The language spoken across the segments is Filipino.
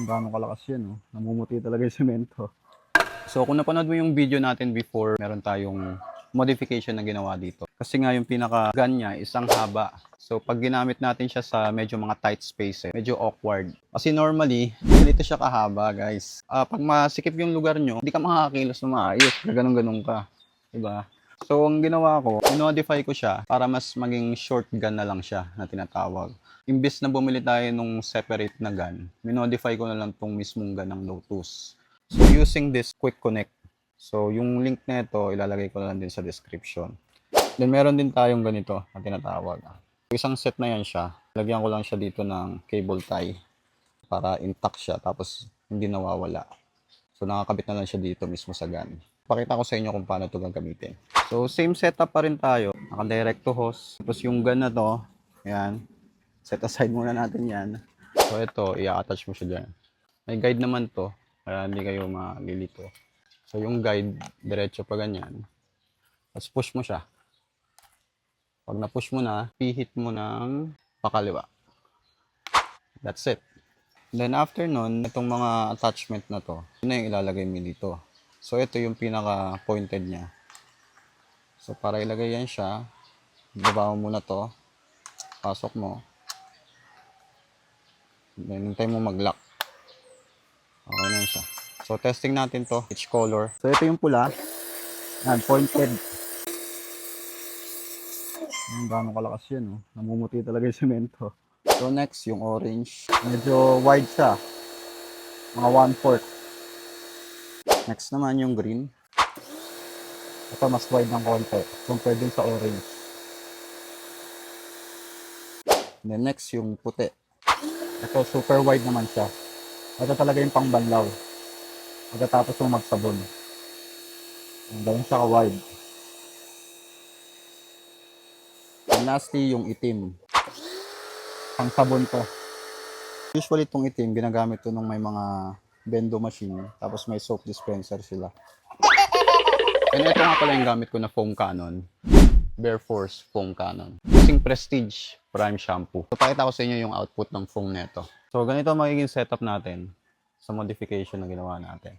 Gaano kalakas yan, oh. Namumuti talaga yung semento. So kung napanood mo yung video natin before, meron tayong modification na ginawa dito. Kasi nga yung pinaka-gun niya isang haba. So pag ginamit natin siya sa medyo mga tight space, medyo awkward. Kasi normally, ganito siya kahaba, guys. Pag masikip yung lugar nyo, hindi ka makakakilos na maayos. Ganun-ganun ka. Diba? So ang ginawa ko, modify ko siya para mas maging short gun na lang siya na tinatawag. Imbis na bumili tayo nung separate na gun, minodify ko na lang tong mismong gun ng Lotus. So using this quick connect. So yung link na ito, ilalagay ko na lang din sa description. Then meron din tayong ganito na tinatawag. Isang set na yan siya. Lagyan ko lang siya dito ng cable tie para intact siya tapos hindi nawawala. So nakakabit na lang siya dito mismo sa gun. Pakita ko sa inyo kung paano ito gagamitin. So same setup pa rin tayo. Naka-direct to hose. Tapos yung gun na to, ayan. Set aside muna natin yan. So ito, i-attach mo siya dyan. May guide naman to, kaya hindi kayo malilito. So yung guide, diretso pa ganyan. Tapos push mo siya. Pag na-push mo na, pihit mo ng pakaliwa. That's it. Then after nun, itong mga attachment na to, yun na yung ilalagay mo dito. So ito yung pinaka-pointed niya. So para ilagay yan siya, baba mo muna to, pasok mo. Then hintay mo mag-lock. Okay na yun siya. So testing natin to, each color. So ito yung pula, yan, pointed. Gaano kalakas yan, oh. Namumuti talaga yung semento. So next, yung orange. Medyo wide siya. Mga 1/4. Next naman yung green. Ito mas wide ng konti compared din sa orange. Then next yung puti. Ito super wide naman siya. Ito talaga yung pangbanlaw. Pagkatapos yung magsabon. Ganun siya ka-wide. And lastly yung itim. Pang sabon to. Usually itong itim, ginagamit to nung may mga bendo machine. Tapos may soap dispenser sila. And ito nga pala yung gamit ko na foam cannon. Bare Force foam cannon. Using Prestige Prime Shampoo. So pakita ko sa inyo yung output ng foam neto. So ganito magiging setup natin sa modification na ginawa natin.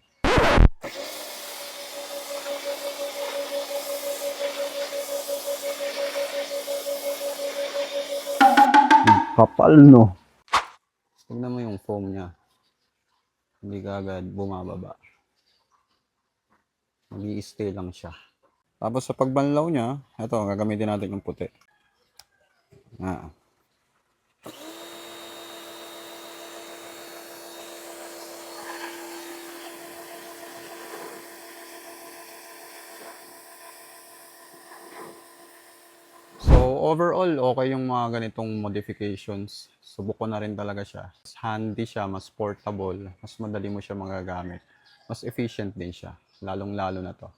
Kapal, no? Tignan mo yung foam niya. Hindi ka agad bumababa. Mag-i-stay lang siya. Tapos sa pagbanlaw niya, ito, gagamitin natin yung puti. So overall, okay yung mga ganitong modifications. Subok ko na rin talaga siya. Mas handy siya, mas portable, mas madali mo siya magagamit. Mas efficient din siya, lalong-lalo na to.